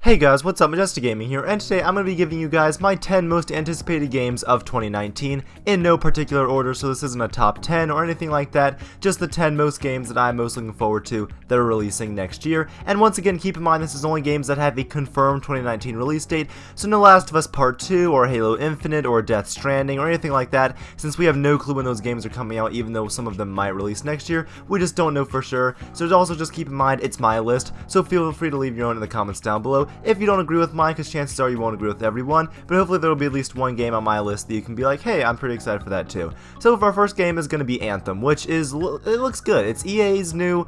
Hey guys, what's up? MajesticGaming here, and today I'm going to be giving you guys my 10 most anticipated games of 2019 in no particular order, so this isn't a top 10 or anything like that, just the 10 most games that I'm most looking forward to that are releasing next year. And once again, keep in mind this is only games that have a confirmed 2019 release date, so no Last of Us Part 2 or Halo Infinite or Death Stranding or anything like that, since we have no clue when those games are coming out, even though some of them might release next year. We just don't know for sure, so also just keep in mind it's my list, so feel free to leave your own in the comments down below if you don't agree with mine, because chances are you won't agree with everyone, but hopefully there will be at least one game on my list that you can be like, hey, I'm pretty excited for that too. So for our first game is going to be Anthem, which is, it looks good. It's EA's new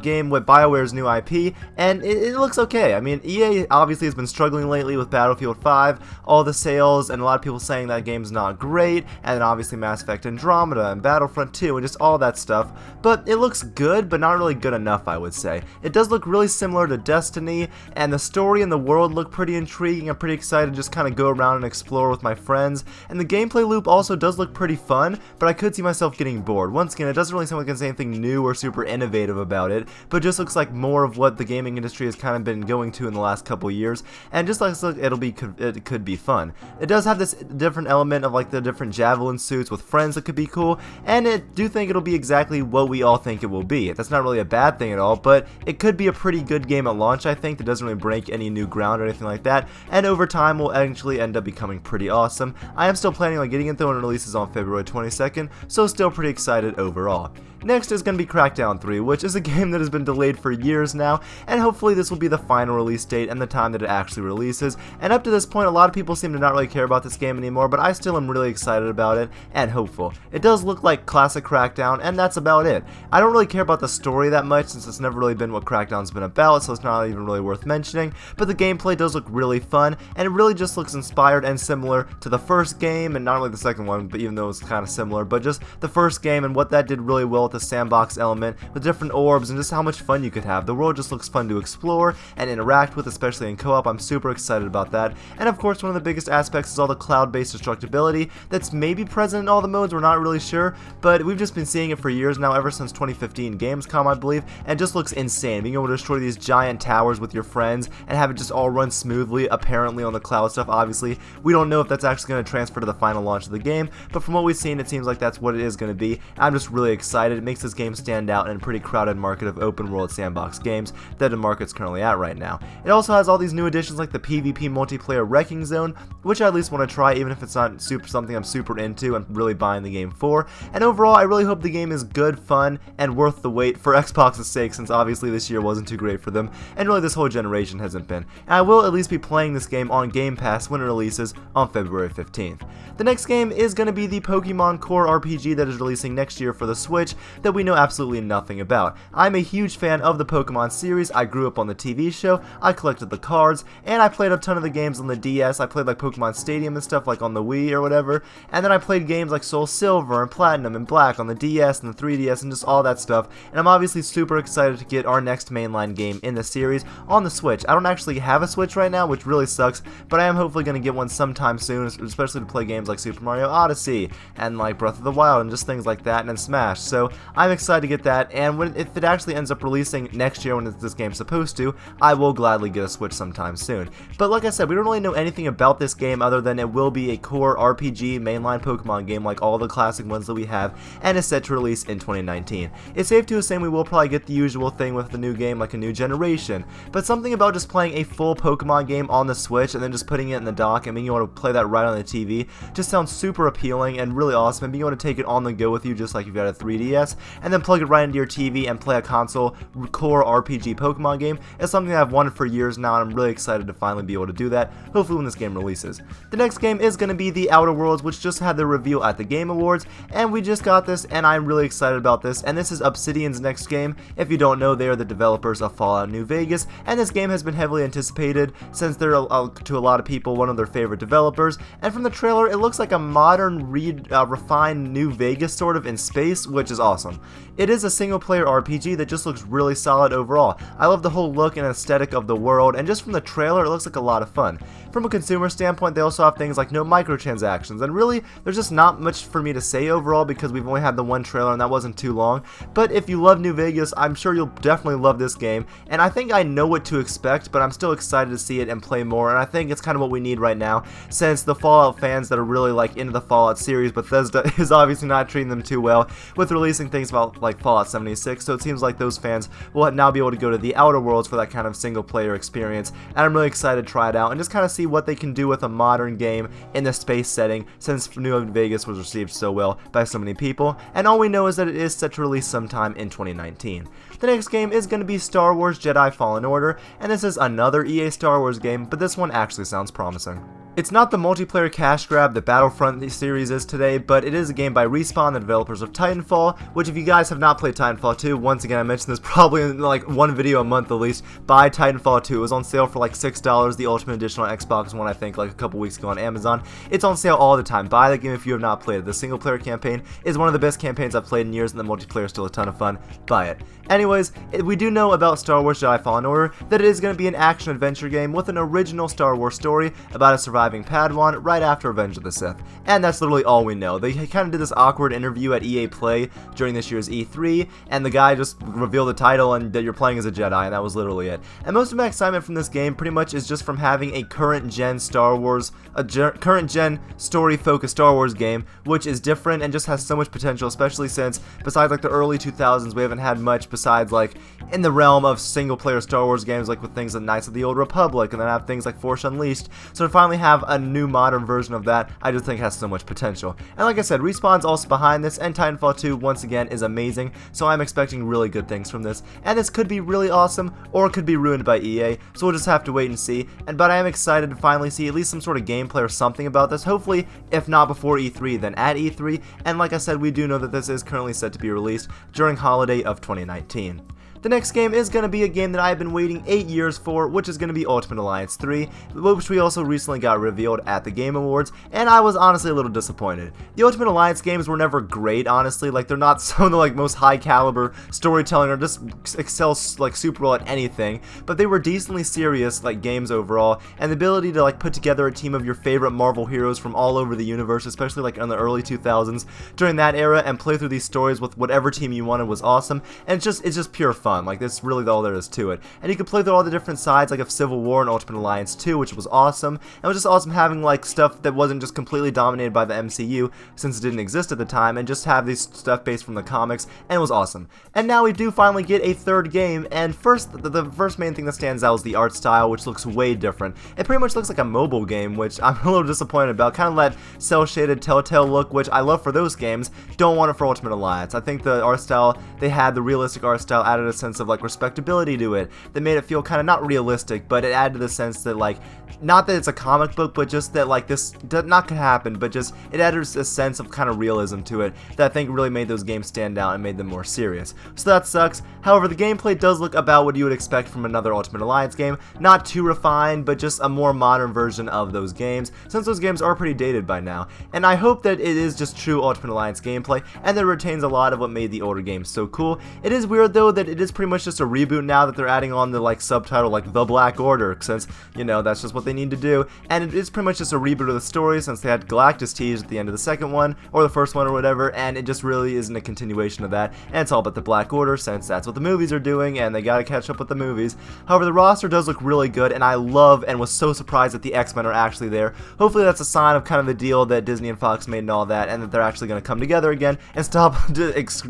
game with BioWare's new IP, and it looks okay. I mean, EA obviously has been struggling lately with Battlefield 5, all the sales, and a lot of people saying that game's not great, and then obviously Mass Effect Andromeda and Battlefront 2 and just all that stuff, but it looks good, but not really good enough, I would say. It does look really similar to Destiny, and the story and the world look pretty intriguing. I'm pretty excited to just kind of go around and explore with my friends, and the gameplay loop also does look pretty fun, but I could see myself getting bored. Once again, it doesn't really sound like it's anything new or super innovative about it, but just looks like more of what the gaming industry has kind of been going to in the last couple years, and just like it could be fun. It does have this different element of like the different javelin suits with friends that could be cool, and I do think it'll be exactly what we all think it will be. That's not really a bad thing at all, but it could be a pretty good game at launch, I think, that doesn't really break any new ground or anything like that, and over time will actually end up becoming pretty awesome. I am still planning on getting it though, when it releases on February 22nd, so still pretty excited overall. Next is going to be Crackdown 3, which is a game that has been delayed for years now, and hopefully this will be the final release date and the time that it actually releases. And up to this point, a lot of people seem to not really care about this game anymore, but I still am really excited about it and hopeful. It does look like classic Crackdown, and that's about it. I don't really care about the story that much, since it's never really been what Crackdown's been about, so it's not even really worth mentioning, but the gameplay does look really fun, and it really just looks inspired and similar to the first game, and not only the second one, but even though it's kind of similar, but just the first game and what that did really well, the sandbox element with different orbs and just how much fun you could have. The world just looks fun to explore and interact with, especially in co-op. I'm super excited about that. And of course, one of the biggest aspects is all the cloud-based destructibility that's maybe present in all the modes. We're not really sure, but we've just been seeing it for years now, ever since 2015 Gamescom, I believe, and it just looks insane. Being able to destroy these giant towers with your friends and have it just all run smoothly, apparently on the cloud stuff. Obviously, we don't know if that's actually going to transfer to the final launch of the game, but from what we've seen, it seems like that's what it is going to be. I'm just really excited. It makes this game stand out in a pretty crowded market of open world sandbox games that the market's currently at right now. It also has all these new additions like the PvP multiplayer Wrecking Zone, which I at least want to try, even if it's not something I'm super into and really buying the game for. And overall, I really hope the game is good, fun, and worth the wait for Xbox's sake, since obviously this year wasn't too great for them, and really this whole generation hasn't been. And I will at least be playing this game on Game Pass when it releases on February 15th. The next game is going to be the Pokemon Core RPG that is releasing next year for the Switch that we know absolutely nothing about. I'm a huge fan of the Pokemon series. I grew up on the TV show, I collected the cards, and I played a ton of the games on the DS. I played like Pokemon Stadium and stuff like on the Wii or whatever, and then I played games like Soul Silver and Platinum and Black on the DS and the 3DS and just all that stuff, and I'm obviously super excited to get our next mainline game in the series on the Switch. I don't actually have a Switch right now, which really sucks, but I am hopefully going to get one sometime soon, especially to play games like Super Mario Odyssey and like Breath of the Wild and just things like that, and then Smash. So I'm excited to get that, and if it actually ends up releasing next year when this game's supposed to, I will gladly get a Switch sometime soon. But like I said, we don't really know anything about this game other than it will be a core RPG mainline Pokemon game like all the classic ones that we have, and is set to release in 2019. It's safe to assume we will probably get the usual thing with the new game, like a new generation, but something about just playing a full Pokemon game on the Switch and then just putting it in the dock and being able to play that right on the TV just sounds super appealing and really awesome, and being able to take it on the go with you just like you've got a 3DS and then plug it right into your TV and play a console core RPG Pokemon game is something that I've wanted for years now, and I'm really excited to finally be able to do that, hopefully when this game releases. The next game is going to be The Outer Worlds, which just had their reveal at the Game Awards, and we just got this, and I'm really excited about this, and this is Obsidian's next game. If you don't know, they are the developers of Fallout New Vegas, and this game has been heavily anticipated since they're, to a lot of people, one of their favorite developers, and from the trailer, it looks like a modern, refined New Vegas sort of in space, which is awesome. awesome. It is a single player RPG that just looks really solid overall. I love the whole look and aesthetic of the world, and just from the trailer it looks like a lot of fun. From a consumer standpoint, they also have things like no microtransactions, and really there's just not much for me to say overall because we've only had the one trailer and that wasn't too long. But if you love New Vegas, I'm sure you'll definitely love this game, and I think I know what to expect, but I'm still excited to see it and play more, and I think it's kind of what we need right now, since the Fallout fans that are really like into the Fallout series, Bethesda is obviously not treating them too well with releasing things about like Fallout 76, so it seems like those fans will now be able to go to the Outer Worlds for that kind of single player experience, and I'm really excited to try it out and just kind of see what they can do with a modern game in the space setting, since New Vegas was received so well by so many people, and all we know is that it is set to release sometime in 2019. The next game is going to be Star Wars Jedi Fallen Order, and this is another EA Star Wars game, but this one actually sounds promising. It's not the multiplayer cash grab that Battlefront series is today, but it is a game by Respawn, the developers of Titanfall, which if you guys have not played Titanfall 2, once again I mentioned this probably in like one video a month at least, buy Titanfall 2. It was on sale for like $6, the Ultimate Edition on Xbox One I think like a couple weeks ago on Amazon. It's on sale all the time. Buy the game if you have not played it. The single player campaign is one of the best campaigns I've played in years, and the multiplayer is still a ton of fun. Buy it. Anyways, we do know about Star Wars Jedi Fallen Order that it is going to be an action-adventure game with an original Star Wars story about a surviving Padawan right after Revenge of the Sith. And that's literally all we know. They kind of did this awkward interview at EA Play during this year's E3, and the guy just revealed the title and that you're playing as a Jedi, and that was literally it. And most of my excitement from this game pretty much is just from having a current-gen Star Wars, current-gen story-focused Star Wars game, which is different and just has so much potential, especially since, besides like the early 2000s, we haven't had much besides like in the realm of single-player Star Wars games, like with things like Knights of the Old Republic, and then have things like Force Unleashed. So to finally have a new modern version of that, I just think has so much potential. And like I said, Respawn's also behind this, and Titanfall 2 once again is amazing, so I'm expecting really good things from this. And this could be really awesome, or it could be ruined by EA, so we'll just have to wait and see. But I am excited to finally see at least some sort of gameplay or something about this, hopefully if not before E3, then at E3. And like I said, we do know that this is currently set to be released during holiday of 2019. The next game is going to be a game that I have been waiting 8 years for, which is going to be Ultimate Alliance 3, which we also recently got revealed at the Game Awards, and I was honestly a little disappointed. The Ultimate Alliance games were never great, honestly. Like, they're not some of the like most high caliber storytelling or just excel like super well at anything, but they were decently serious like games overall, and the ability to like put together a team of your favorite Marvel heroes from all over the universe, especially like in the early 2000s during that era, and play through these stories with whatever team you wanted was awesome, and it's just pure fun. Like, that's really all there is to it. And you can play through all the different sides, like of Civil War and Ultimate Alliance 2, which was awesome. And it was just awesome having like stuff that wasn't just completely dominated by the MCU, since it didn't exist at the time, and just have these stuff based from the comics, and it was awesome. And now we do finally get a third game, and the first main thing that stands out is the art style, which looks way different. It pretty much looks like a mobile game, which I'm a little disappointed about. Kind of that cel-shaded Telltale look, which I love for those games. Don't want it for Ultimate Alliance. I think the art style they had, the realistic art style, added a sense of like respectability to it that made it feel kind of not realistic, but it added to the sense that like, not that it's a comic book, but just that like this not could happen, but just it added a sense of kind of realism to it that I think really made those games stand out and made them more serious. So that sucks. However, the gameplay does look about what you would expect from another Ultimate Alliance game, not too refined, but just a more modern version of those games, since those games are pretty dated by now. And I hope that it is just true Ultimate Alliance gameplay, and that it retains a lot of what made the older games so cool. It is weird though that it is pretty much just a reboot now that they're adding on the like subtitle like The Black Order, since you know that's just what they need to do, and it is pretty much just a reboot of the story, since they had Galactus teased at the end of the second one or the first one or whatever, and it just really isn't a continuation of that, and it's all about the Black Order, since that's what the movies are doing and they gotta catch up with the movies. However, the roster does look really good, and I love and was so surprised that the X-Men are actually there. Hopefully that's a sign of kind of the deal that Disney and Fox made and all that, and that they're actually going to come together again and stop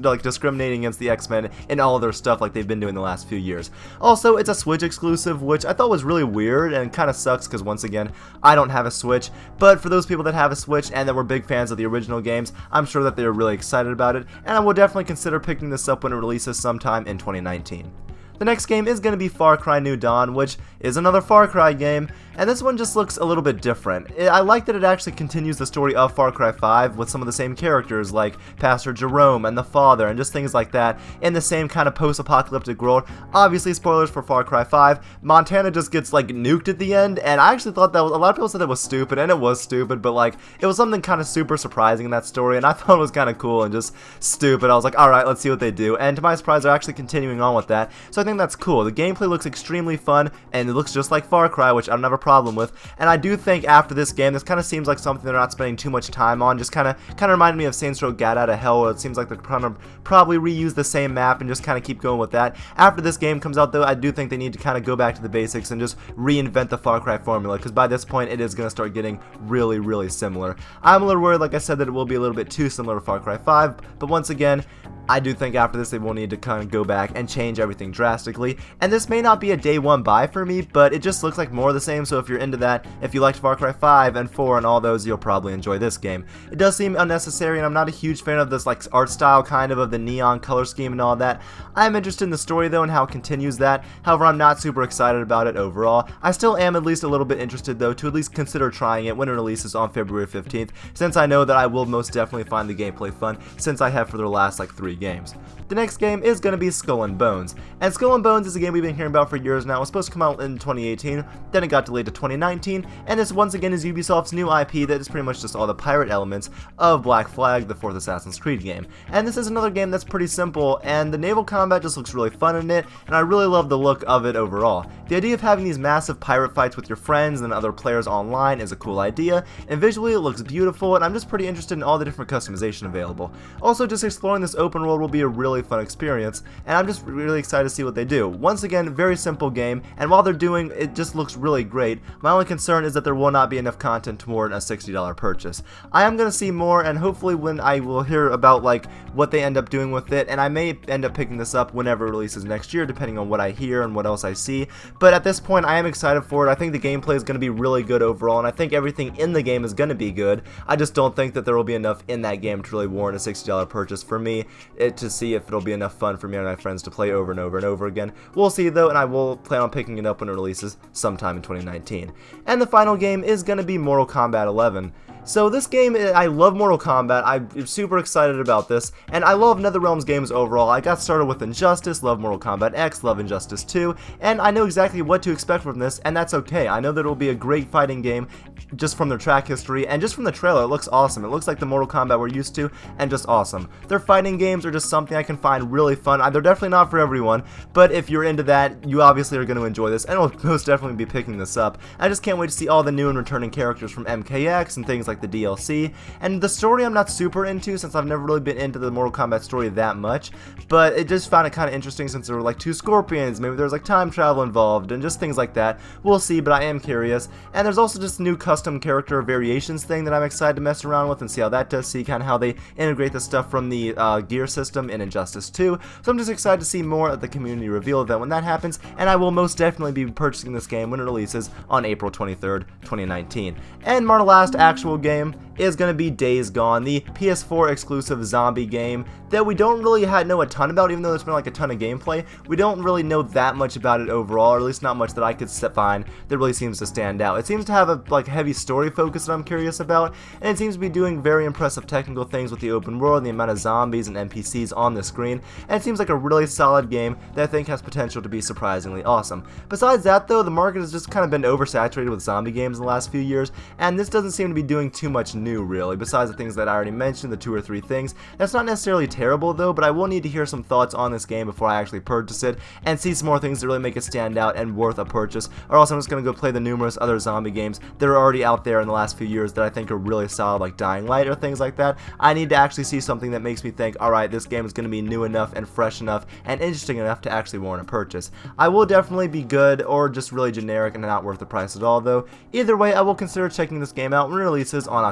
like discriminating against the X-Men in all of their stuff like they've been doing the last few years. Also, it's a Switch exclusive, which I thought was really weird and kind of sucks because once again, I don't have a Switch, but for those people that have a Switch and that were big fans of the original games, I'm sure that they're really excited about it, and I will definitely consider picking this up when it releases sometime in 2019. The next game is going to be Far Cry New Dawn, which is another Far Cry game, and this one just looks a little bit different. I like that it actually continues the story of Far Cry 5 with some of the same characters like Pastor Jerome and the father and just things like that in the same kind of post-apocalyptic world. Obviously, spoilers for Far Cry 5, Montana just gets like nuked at the end, and I actually thought that was, a lot of people said that was stupid, and it was stupid, but like it was something kind of super surprising in that story, and I thought it was kind of cool and just stupid. I was like, alright, let's see what they do, and to my surprise they're actually continuing on with that, so I think that's cool. The gameplay looks extremely fun, and it looks just like Far Cry, which I don't have a problem with, and I do think after this game, this kind of seems like something they're not spending too much time on. Just kind of reminded me of Saints Row Gat Out of Hell, where it seems like they're trying to probably reuse the same map and just kind of keep going with that. After this game comes out though, I do think they need to kind of go back to the basics and just reinvent the Far Cry formula, because by this point it is going to start getting really similar. I'm a little worried, like I said, that it will be a little bit too similar to Far Cry 5, but once again, I do think after this they will need to kind of go back and change everything drastically, and this may not be a day one buy for me, but it just looks like more of the same, so if you're into that, if you liked Far Cry 5 and 4 and all those, you'll probably enjoy this game. It does seem unnecessary, and I'm not a huge fan of this like art style kind of the neon color scheme and all that. I'm interested in the story though and how it continues that. However, I'm not super excited about it overall. I still am at least a little bit interested though to at least consider trying it when it releases on February 15th, since I know that I will most definitely find the gameplay fun, since I have for the last like 3 games. The next game is going to be Skull and Bones, and Skull and Bones is a game we've been hearing about for years now. It was supposed to come out in 2018, then it got delayed to 2019, and this once again is Ubisoft's new IP that is pretty much just all the pirate elements of Black Flag, the 4th Assassin's Creed game. And this is another game that's pretty simple, and the naval combat just looks really fun in it, and I really love the look of it overall. The idea of having these massive pirate fights with your friends and other players online is a cool idea, and visually it looks beautiful, and I'm just pretty interested in all the different customization available. Also, just exploring this open world will be a really fun experience, and I'm just really excited to see what they do. Once again, very simple game, and while they're doing it just looks really great. My only concern is that there will not be enough content to warrant a $60 purchase. I am going to see more, and hopefully when I will hear about like what they end up doing with it, and I may end up picking this up whenever it releases next year, depending on what I hear and what else I see. But at this point, I am excited for it. I think the gameplay is going to be really good overall, and I think everything in the game is going to be good. I just don't think that there will be enough in that game to really warrant a $60 purchase for me to see if it'll be enough fun for me and my friends to play over and over and over again. We'll see though, and I will plan on picking it up when it releases sometime in 2019. And the final game is going to be Mortal Kombat 11. So this game, I love Mortal Kombat, I'm super excited about this, and I love NetherRealm's games overall. I got started with Injustice, love Mortal Kombat X, love Injustice 2, and I know exactly what to expect from this, and that's okay. I know that it will be a great fighting game just from their track history, and just from the trailer, it looks awesome. It looks like the Mortal Kombat we're used to, and just awesome. Their fighting games are just something I can find really fun. They're definitely not for everyone, but if you're into that, you obviously are going to enjoy this, and will most definitely be picking this up. I just can't wait to see all the new and returning characters from MKX and things like the DLC, and the story I'm not super into since I've never really been into the Mortal Kombat story that much, but it just found it kind of interesting since there were like 2 scorpions, maybe there's like time travel involved, and just things like that. We'll see, but I am curious. And there's also just new custom character variations thing that I'm excited to mess around with and see how that does, see kind of how they integrate the stuff from the gear system in Injustice 2, so I'm just excited to see more at the community reveal event when that happens, and I will most definitely be purchasing this game when it releases on April 23rd, 2019. And my last actual game is going to be Days Gone, the PS4 exclusive zombie game that we don't really know a ton about, even though there's been like a ton of gameplay. We don't really know that much about it overall, or at least not much that I could find that really seems to stand out. It seems to have a like heavy story focus that I'm curious about, and it seems to be doing very impressive technical things with the open world and the amount of zombies and NPCs on the screen, and it seems like a really solid game that I think has potential to be surprisingly awesome. Besides that though, the market has just kind of been oversaturated with zombie games in the last few years, and this doesn't seem to be doing too much new really, besides the things that I already mentioned, the 2 or 3 things. That's not necessarily terrible though, but I will need to hear some thoughts on this game before I actually purchase it, and see some more things that really make it stand out and worth a purchase, or else I'm just going to go play the numerous other zombie games that are already out there in the last few years that I think are really solid, like Dying Light or things like that. I need to actually see something that makes me think, alright, this game is going to be new enough and fresh enough and interesting enough to actually warrant a purchase. I will definitely be good or just really generic and not worth the price at all though. Either way, I will consider checking this game out when it releases on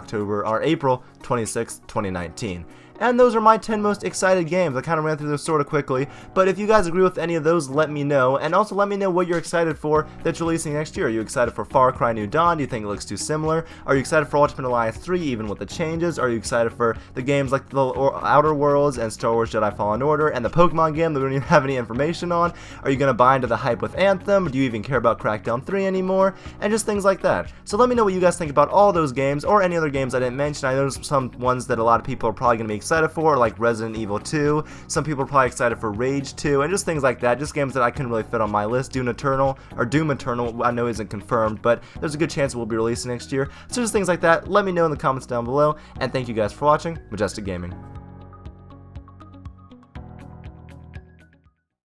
April 26th, 2019. And those are my 10 most excited games. I kind of ran through those sort of quickly, but if you guys agree with any of those, let me know. And also let me know what you're excited for that's releasing next year. Are you excited for Far Cry New Dawn? Do you think it looks too similar? Are you excited for Ultimate Alliance 3 even with the changes? Are you excited for the games like the Outer Worlds and Star Wars Jedi Fallen Order and the Pokemon game that we don't even have any information on? Are you going to buy into the hype with Anthem? Do you even care about Crackdown 3 anymore? And just things like that. So let me know what you guys think about all those games or any other games I didn't mention. I know some ones that a lot of people are probably going to be excited for, like Resident Evil 2. Some people are probably excited for Rage 2 and just things like that. Just games that I couldn't really fit on my list. Doom Eternal I know isn't confirmed, but there's a good chance it will be released next year. So just things like that. Let me know in the comments down below. And thank you guys for watching Majestic Gaming.